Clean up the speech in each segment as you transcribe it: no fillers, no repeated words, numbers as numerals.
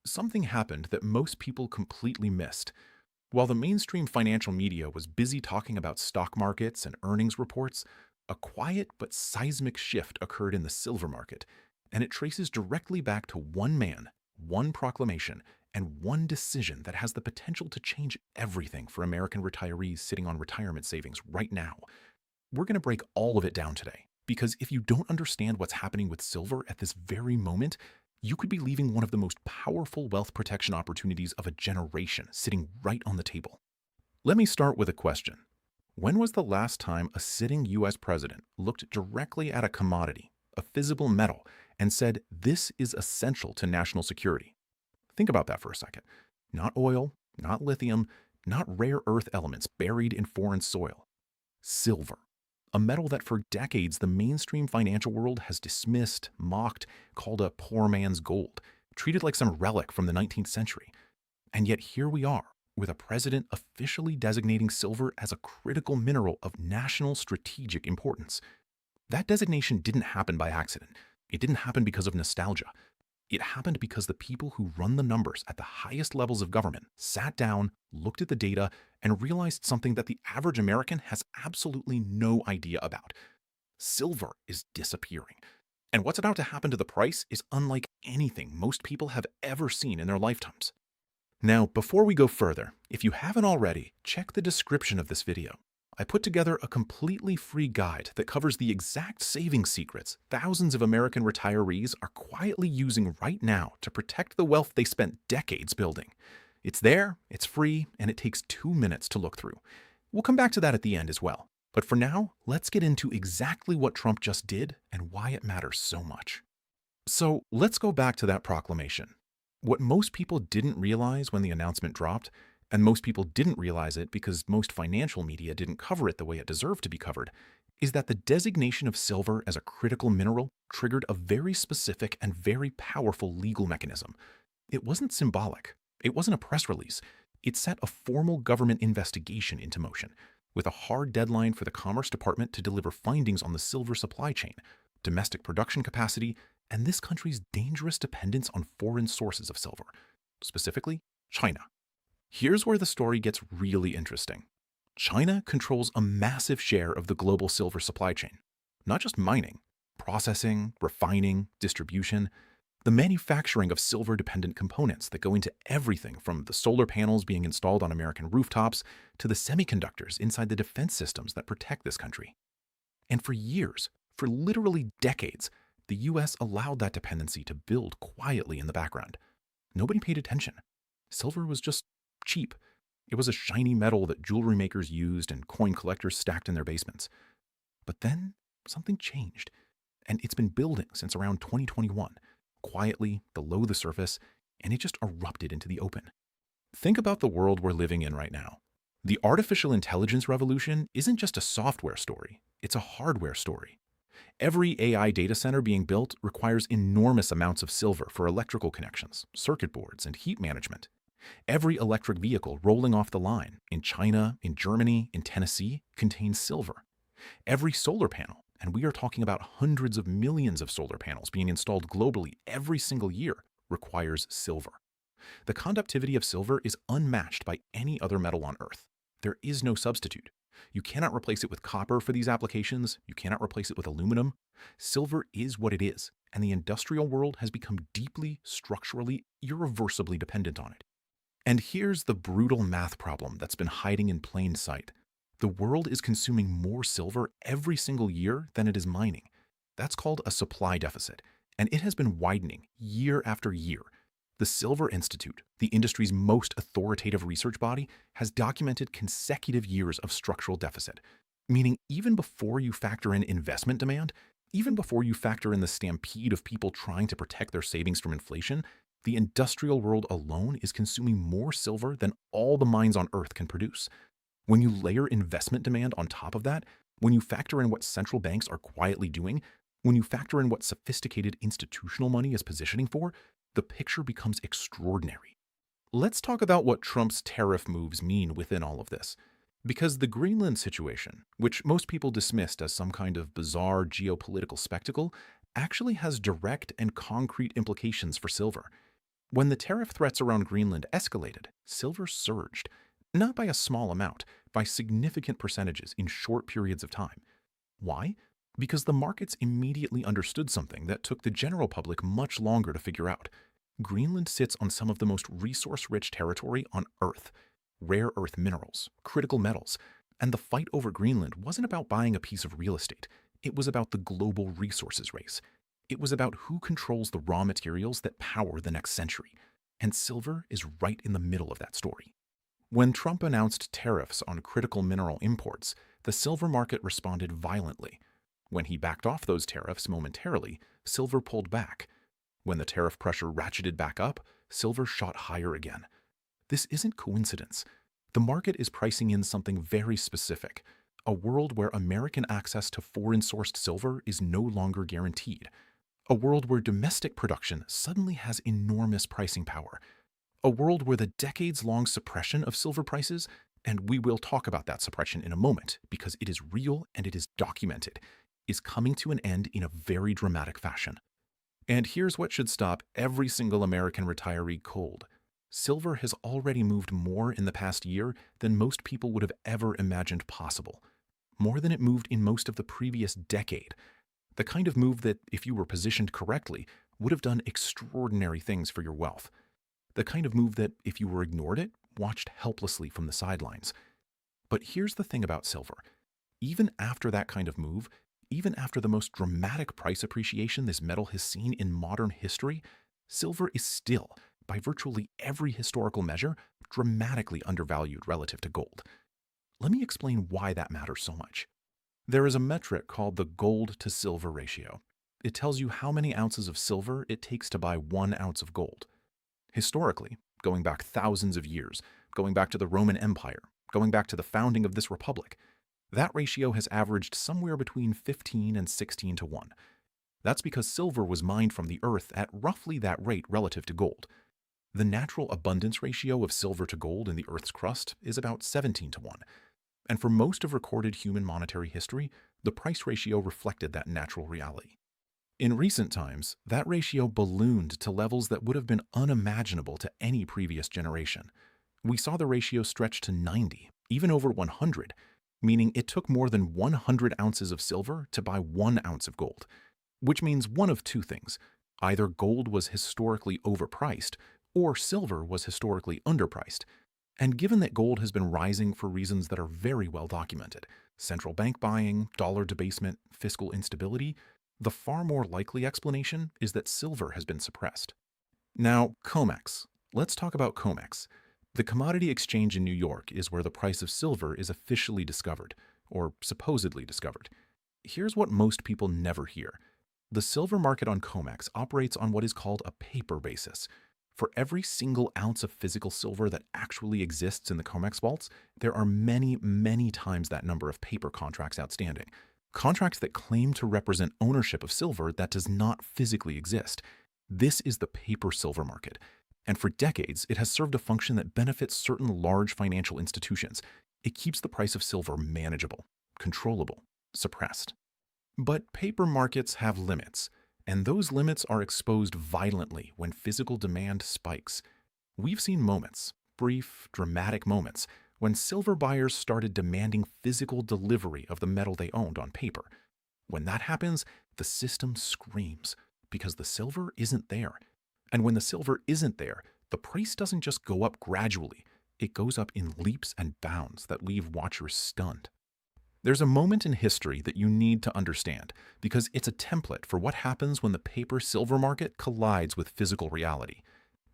something happened that most people completely missed. While the mainstream financial media was busy talking about stock markets and earnings reports, a quiet but seismic shift occurred in the silver market, and it traces directly back to one man, one proclamation, and one decision that has the potential to change everything for American retirees sitting on retirement savings right now. We're going to break all of it down today, because if you don't understand what's happening with silver at this very moment, you could be leaving one of the most powerful wealth protection opportunities of a generation sitting right on the table. Let me start with a question. When was the last time a sitting US president looked directly at a commodity, a physical metal, and said, "This is essential to national security"? Think about that for a second. Not oil, not lithium, not rare earth elements buried in foreign soil. Silver, a metal that for decades the mainstream financial world has dismissed, mocked, called a poor man's gold, treated like some relic from the 19th century. And yet here we are, with a president officially designating silver as a critical mineral of national strategic importance. That designation didn't happen by accident. It didn't happen because of nostalgia. It happened because the people who run the numbers at the highest levels of government sat down, looked at the data, and realized something that the average American has absolutely no idea about. Silver is disappearing. And what's about to happen to the price is unlike anything most people have ever seen in their lifetimes. Now, before we go further, if you haven't already, check the description of this video. I put together a completely free guide that covers the exact saving secrets thousands of American retirees are quietly using right now to protect the wealth they spent decades building. It's there, it's free, and it takes 2 minutes to look through. We'll come back to that at the end as well. But for now, let's get into exactly what Trump just did and why it matters so much. So let's go back to that proclamation. What most people didn't realize when the announcement dropped, and most people didn't realize it because most financial media didn't cover it the way it deserved to be covered, is that the designation of silver as a critical mineral triggered a very specific and very powerful legal mechanism. It wasn't symbolic. It wasn't a press release. It set a formal government investigation into motion, with a hard deadline for the Commerce Department to deliver findings on the silver supply chain, domestic production capacity, and this country's dangerous dependence on foreign sources of silver, specifically China. Here's where the story gets really interesting. China controls a massive share of the global silver supply chain. Not just mining, processing, refining, distribution, the manufacturing of silver-dependent components that go into everything from the solar panels being installed on American rooftops to the semiconductors inside the defense systems that protect this country. And for years, for literally decades, the US allowed that dependency to build quietly in the background. Nobody paid attention. Silver was just cheap. It was a shiny metal that jewelry makers used and coin collectors stacked in their basements. But then something changed, and it's been building since around 2021, quietly, below the surface, and it just erupted into the open. Think about the world we're living in right now. The artificial intelligence revolution isn't just a software story, it's a hardware story. Every AI data center being built requires enormous amounts of silver for electrical connections, circuit boards, and heat management. Every electric vehicle rolling off the line in China, in Germany, in Tennessee contains silver. Every solar panel, and we are talking about hundreds of millions of solar panels being installed globally every single year, requires silver. The conductivity of silver is unmatched by any other metal on Earth. There is no substitute. You cannot replace it with copper for these applications. You cannot replace it with aluminum. Silver is what it is, and the industrial world has become deeply, structurally, irreversibly dependent on it. And here's the brutal math problem that's been hiding in plain sight. The world is consuming more silver every single year than it is mining. That's called a supply deficit, and it has been widening year after year. The Silver Institute, the industry's most authoritative research body, has documented consecutive years of structural deficit, meaning even before you factor in investment demand, even before you factor in the stampede of people trying to protect their savings from inflation, the industrial world alone is consuming more silver than all the mines on Earth can produce. When you layer investment demand on top of that, when you factor in what central banks are quietly doing, when you factor in what sophisticated institutional money is positioning for, the picture becomes extraordinary. Let's talk about what Trump's tariff moves mean within all of this. Because the Greenland situation, which most people dismissed as some kind of bizarre geopolitical spectacle, actually has direct and concrete implications for silver. When the tariff threats around Greenland escalated, silver surged, not by a small amount, by significant percentages in short periods of time. Why? Because the markets immediately understood something that took the general public much longer to figure out. Greenland sits on some of the most resource rich territory on Earth: rare earth minerals, critical metals. And the fight over Greenland wasn't about buying a piece of real estate, it was about the global resources race. It was about who controls the raw materials that power the next century. And silver is right in the middle of that story. When Trump announced tariffs on critical mineral imports, the silver market responded violently. When he backed off those tariffs momentarily, silver pulled back. When the tariff pressure ratcheted back up, silver shot higher again. This isn't coincidence. The market is pricing in something very specific: a world where American access to foreign-sourced silver is no longer guaranteed. A world where domestic production suddenly has enormous pricing power. A world where the decades-long suppression of silver prices, and we will talk about that suppression in a moment because it is real and it is documented, is coming to an end in a very dramatic fashion. And here's what should stop every single American retiree cold. Silver has already moved more in the past year than most people would have ever imagined possible. More than it moved in most of the previous decade. The kind of move that, if you were positioned correctly, would have done extraordinary things for your wealth. The kind of move that, if you were ignored it, watched helplessly from the sidelines. But here's the thing about silver. Even after that kind of move, even after the most dramatic price appreciation this metal has seen in modern history, silver is still, by virtually every historical measure, dramatically undervalued relative to gold. Let me explain why that matters so much. There is a metric called the gold to silver ratio. It tells you how many ounces of silver it takes to buy 1 ounce of gold. Historically, going back thousands of years, going back to the Roman Empire, going back to the founding of this republic, that ratio has averaged somewhere between 15 and 16 to 1. That's because silver was mined from the earth at roughly that rate relative to gold. The natural abundance ratio of silver to gold in the Earth's crust is about 17 to 1. And for most of recorded human monetary history, the price ratio reflected that natural reality. In recent times, that ratio ballooned to levels that would have been unimaginable to any previous generation. We saw the ratio stretch to 90, even over 100, meaning it took more than 100 ounces of silver to buy 1 ounce of gold. Which means one of two things: either gold was historically overpriced, or silver was historically underpriced. And given that gold has been rising for reasons that are very well documented — central bank buying, dollar debasement, fiscal instability — the far more likely explanation is that silver has been suppressed. Now, COMEX. Let's talk about COMEX. The commodity exchange in New York is where the price of silver is officially discovered, or supposedly discovered. Here's what most people never hear. The silver market on COMEX operates on what is called a paper basis. For every single ounce of physical silver that actually exists in the COMEX vaults, there are many, many times that number of paper contracts outstanding. Contracts that claim to represent ownership of silver that does not physically exist. This is the paper silver market. And for decades, it has served a function that benefits certain large financial institutions. It keeps the price of silver manageable, controllable, suppressed. But paper markets have limits, and those limits are exposed violently when physical demand spikes. We've seen moments, brief, dramatic moments, when silver buyers started demanding physical delivery of the metal they owned on paper. When that happens, the system screams because the silver isn't there. And when the silver isn't there, the price doesn't just go up gradually, it goes up in leaps and bounds that leave watchers stunned. There's a moment in history that you need to understand because it's a template for what happens when the paper silver market collides with physical reality.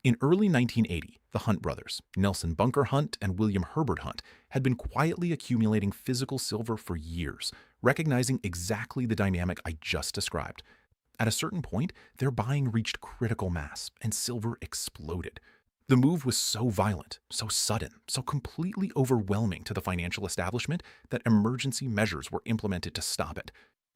In early 1980, the Hunt brothers, Nelson Bunker Hunt and William Herbert Hunt, had been quietly accumulating physical silver for years, recognizing exactly the dynamic I just described. At a certain point, their buying reached critical mass, and silver exploded. The move was so violent, so sudden, so completely overwhelming to the financial establishment that emergency measures were implemented to stop it.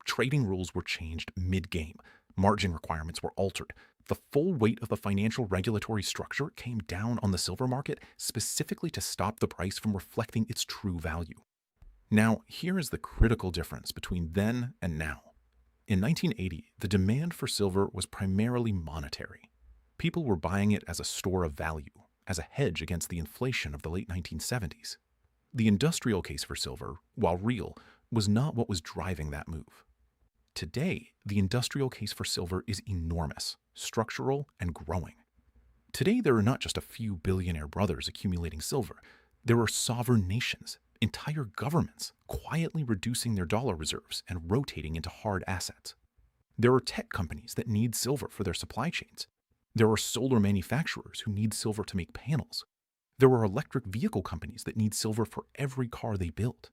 Trading rules were changed mid-game. Margin requirements were altered. The full weight of the financial regulatory structure came down on the silver market specifically to stop the price from reflecting its true value. Now, here is the critical difference between then and now. In 1980, the demand for silver was primarily monetary. People were buying it as a store of value, as a hedge against the inflation of the late 1970s. The industrial case for silver, while real, was not what was driving that move. Today, the industrial case for silver is enormous, structural, and growing. Today, there are not just a few billionaire brothers accumulating silver. There are sovereign nations, entire governments, quietly reducing their dollar reserves and rotating into hard assets. There are tech companies that need silver for their supply chains. There are solar manufacturers who need silver to make panels. There are electric vehicle companies that need silver for every car they build.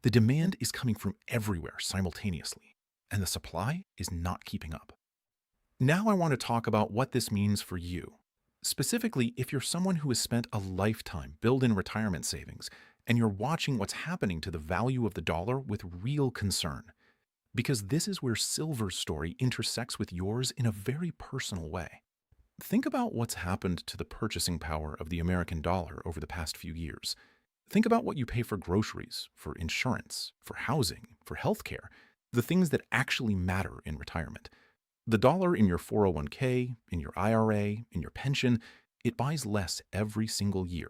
The demand is coming from everywhere simultaneously, and the supply is not keeping up. Now I want to talk about what this means for you. Specifically, if you're someone who has spent a lifetime building retirement savings and you're watching what's happening to the value of the dollar with real concern. Because this is where silver's story intersects with yours in a very personal way. Think about what's happened to the purchasing power of the American dollar over the past few years. Think about what you pay for groceries, for insurance, for housing, for healthcare, the things that actually matter in retirement. The dollar in your 401k, in your IRA, in your pension, it buys less every single year.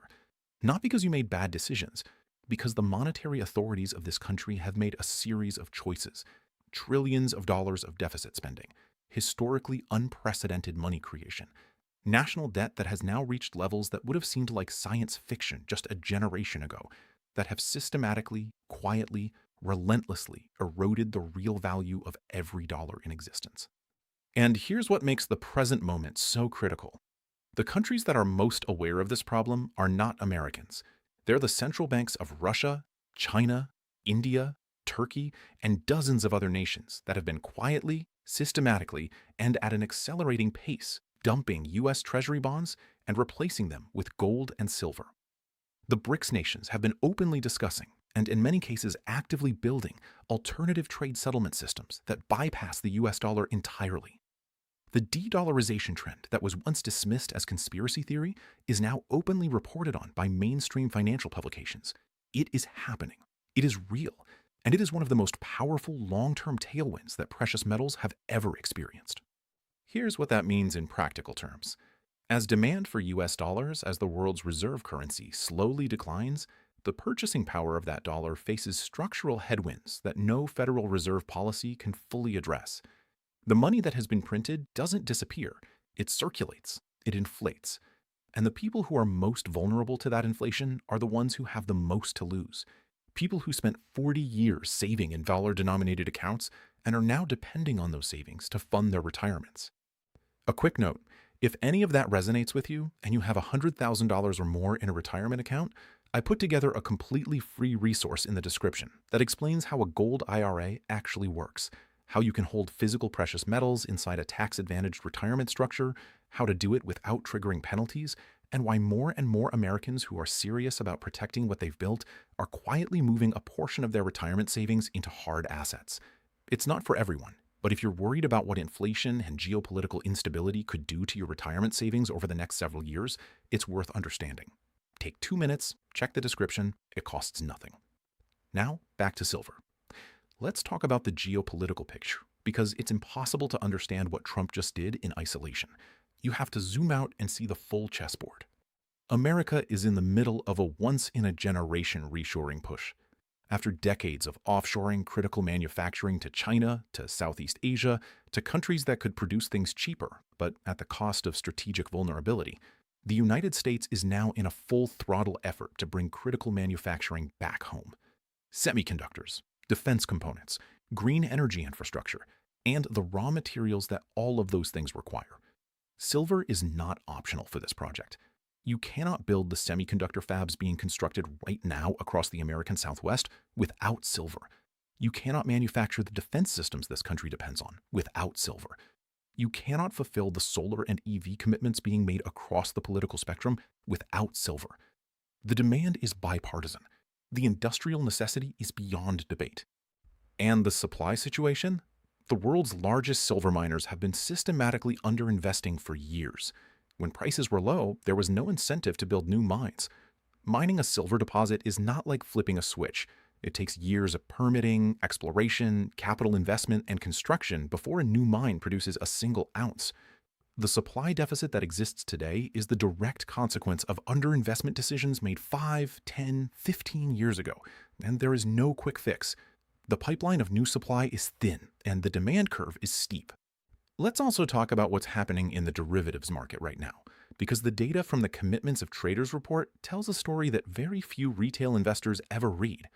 Not because you made bad decisions, because the monetary authorities of this country have made a series of choices. Trillions of dollars of deficit spending, historically unprecedented money creation, national debt that has now reached levels that would have seemed like science fiction just a generation ago, that have systematically, quietly, relentlessly eroded the real value of every dollar in existence. And here's what makes the present moment so critical. The countries that are most aware of this problem are not Americans. They're the central banks of Russia, China, India, Turkey, and dozens of other nations that have been quietly, systematically, and at an accelerating pace dumping U.S. Treasury bonds and replacing them with gold and silver. The BRICS nations have been openly discussing, and in many cases actively building, alternative trade settlement systems that bypass the U.S. dollar entirely. The de-dollarization trend that was once dismissed as conspiracy theory is now openly reported on by mainstream financial publications. It is happening. It is real. And it is one of the most powerful long-term tailwinds that precious metals have ever experienced. Here's what that means in practical terms. As demand for US dollars as the world's reserve currency slowly declines, the purchasing power of that dollar faces structural headwinds that no Federal Reserve policy can fully address. The money that has been printed doesn't disappear. It circulates. It inflates. And the people who are most vulnerable to that inflation are the ones who have the most to lose. People who spent 40 years saving in dollar-denominated accounts and are now depending on those savings to fund their retirements. A quick note, if any of that resonates with you and you have $100,000 or more in a retirement account, I put together a completely free resource in the description that explains how a gold IRA actually works, how you can hold physical precious metals inside a tax-advantaged retirement structure, how to do it without triggering penalties, and why more and more Americans who are serious about protecting what they've built are quietly moving a portion of their retirement savings into hard assets. It's not for everyone, but if you're worried about what inflation and geopolitical instability could do to your retirement savings over the next several years, it's worth understanding. Take 2 minutes, check the description, it costs nothing. Now, back to silver. Let's talk about the geopolitical picture, because it's impossible to understand what Trump just did in isolation. You have to zoom out and see the full chessboard. America is in the middle of a once-in-a-generation reshoring push. After decades of offshoring critical manufacturing to China, to Southeast Asia, to countries that could produce things cheaper, but at the cost of strategic vulnerability, the United States is now in a full-throttle effort to bring critical manufacturing back home. Semiconductors, defense components, green energy infrastructure, and the raw materials that all of those things require. Silver is not optional for this project. You cannot build the semiconductor fabs being constructed right now across the American Southwest without silver. You cannot manufacture the defense systems this country depends on without silver. You cannot fulfill the solar and EV commitments being made across the political spectrum without silver. The demand is bipartisan. The industrial necessity is beyond debate. And the supply situation? The world's largest silver miners have been systematically underinvesting for years. When prices were low, there was no incentive to build new mines. Mining a silver deposit is not like flipping a switch. It takes years of permitting, exploration, capital investment, and construction before a new mine produces a single ounce. The supply deficit that exists today is the direct consequence of underinvestment decisions made 5, 10, 15 years ago, and there is no quick fix. The pipeline of new supply is thin, and the demand curve is steep. Let's also talk about what's happening in the derivatives market right now, because the data from the Commitments of Traders report tells a story that very few retail investors ever read.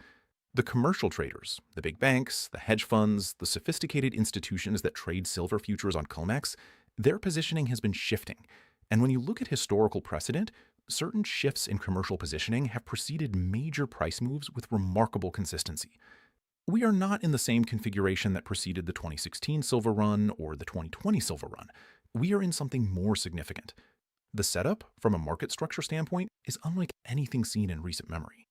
The commercial traders, the big banks, the hedge funds, the sophisticated institutions that trade silver futures on COMEX, their positioning has been shifting. And when you look at historical precedent, certain shifts in commercial positioning have preceded major price moves with remarkable consistency. We are not in the same configuration that preceded the 2016 silver run or the 2020 silver run. We are in something more significant. The setup, from a market structure standpoint, is unlike anything seen in recent memory.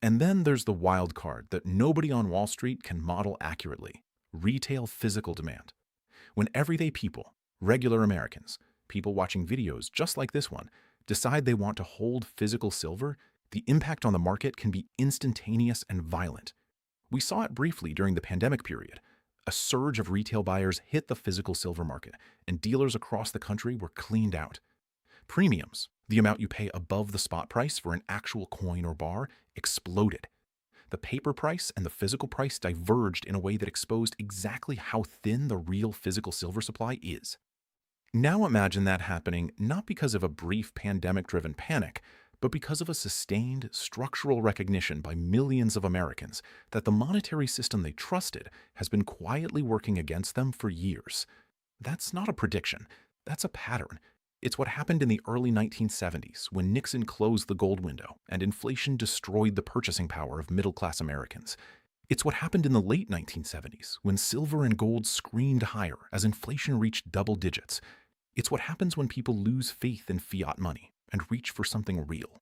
And then there's the wild card that nobody on Wall Street can model accurately: retail physical demand. When everyday people, regular Americans, people watching videos just like this one, decide they want to hold physical silver, the impact on the market can be instantaneous and violent. We saw it briefly during the pandemic period. A surge of retail buyers hit the physical silver market, and dealers across the country were cleaned out. Premiums, the amount you pay above the spot price for an actual coin or bar, exploded. The paper price and the physical price diverged in a way that exposed exactly how thin the real physical silver supply is. Now imagine that happening not because of a brief pandemic-driven panic, but because of a sustained structural recognition by millions of Americans that the monetary system they trusted has been quietly working against them for years. That's not a prediction. That's a pattern. It's what happened in the early 1970s when Nixon closed the gold window and inflation destroyed the purchasing power of middle-class Americans. It's what happened in the late 1970s when silver and gold screamed higher as inflation reached double digits. It's what happens when people lose faith in fiat money and reach for something real.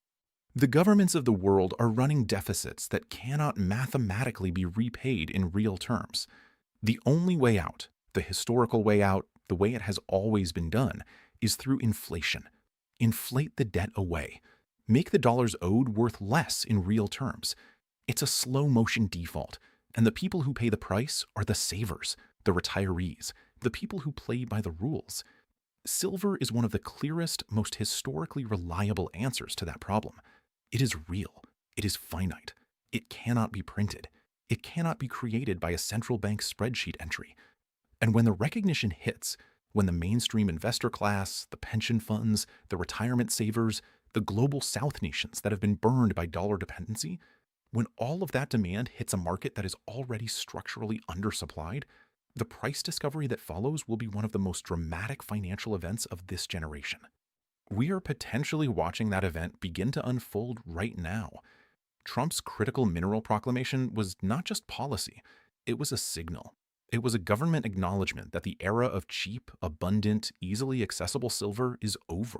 The governments of the world are running deficits that cannot mathematically be repaid in real terms. The only way out, the historical way out, the way it has always been done, is through inflation. Inflate the debt away. Make the dollars owed worth less in real terms. It's a slow-motion default, and the people who pay the price are the savers, the retirees, the people who play by the rules. Silver is one of the clearest, most historically reliable answers to that problem. It is real. It is finite. It cannot be printed. It cannot be created by a central bank spreadsheet entry. And when the recognition hits, when the mainstream investor class, the pension funds, the retirement savers, the global South nations that have been burned by dollar dependency, when all of that demand hits a market that is already structurally undersupplied, the price discovery that follows will be one of the most dramatic financial events of this generation. We are potentially watching that event begin to unfold right now. Trump's critical mineral proclamation was not just policy, it was a signal. It was a government acknowledgement that the era of cheap, abundant, easily accessible silver is over,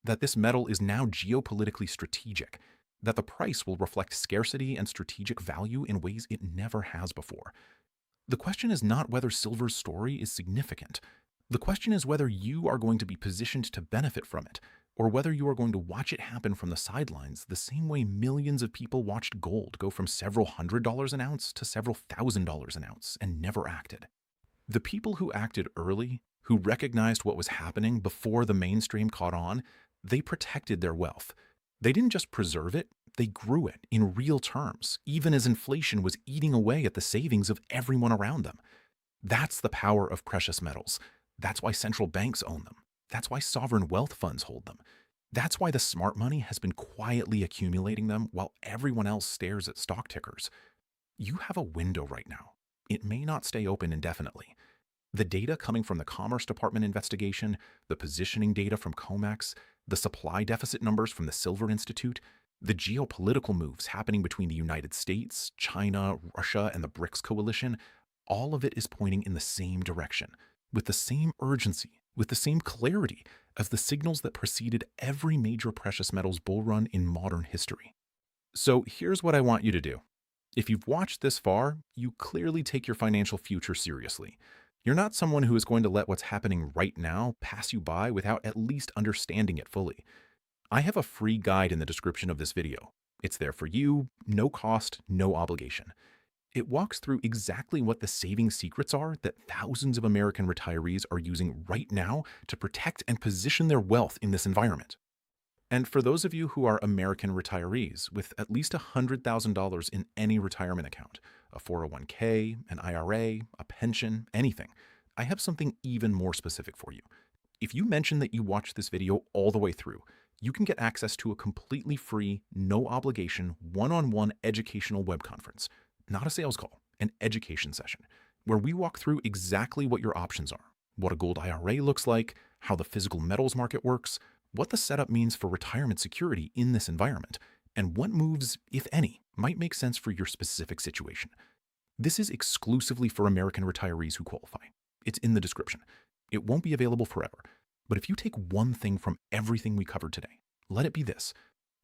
that this metal is now geopolitically strategic, that the price will reflect scarcity and strategic value in ways it never has before. The question is not whether silver's story is significant. The question is whether you are going to be positioned to benefit from it, or whether you are going to watch it happen from the sidelines the same way millions of people watched gold go from several $100s an ounce to several $1,000s an ounce and never acted. The people who acted early, who recognized what was happening before the mainstream caught on, they protected their wealth. They didn't just preserve it, they grew it in real terms, even as inflation was eating away at the savings of everyone around them. That's the power of precious metals. That's why central banks own them. That's why sovereign wealth funds hold them. That's why the smart money has been quietly accumulating them while everyone else stares at stock tickers. You have a window right now. It may not stay open indefinitely. The data coming from the Commerce Department investigation, the positioning data from COMEX, the supply deficit numbers from the Silver Institute, the geopolitical moves happening between the United States, China, Russia, and the BRICS coalition, all of it is pointing in the same direction, with the same urgency, with the same clarity as the signals that preceded every major precious metals bull run in modern history. So here's what I want you to do. If you've watched this far, you clearly take your financial future seriously. You're not someone who is going to let what's happening right now pass you by without at least understanding it fully. I have a free guide in the description of this video. It's there for you, no cost, no obligation. It walks through exactly what the saving secrets are that thousands of American retirees are using right now to protect and position their wealth in this environment. And for those of you who are American retirees with at least $100,000 in any retirement account, a 401k, an IRA, a pension, anything, I have something even more specific for you. If you mention that you watched this video all the way through, you can get access to a completely free, no obligation, one-on-one educational web conference. Not a sales call, an education session, where we walk through exactly what your options are, what a gold IRA looks like, how the physical metals market works, what the setup means for retirement security in this environment, and what moves, if any, might make sense for your specific situation. This is exclusively for American retirees who qualify. It's in the description. It won't be available forever. But if you take one thing from everything we covered today, let it be this.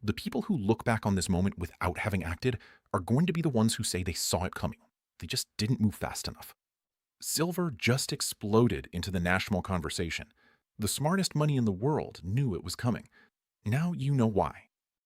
The people who look back on this moment without having acted are going to be the ones who say they saw it coming. They just didn't move fast enough. Silver just exploded into the national conversation. The smartest money in the world knew it was coming. Now you know why.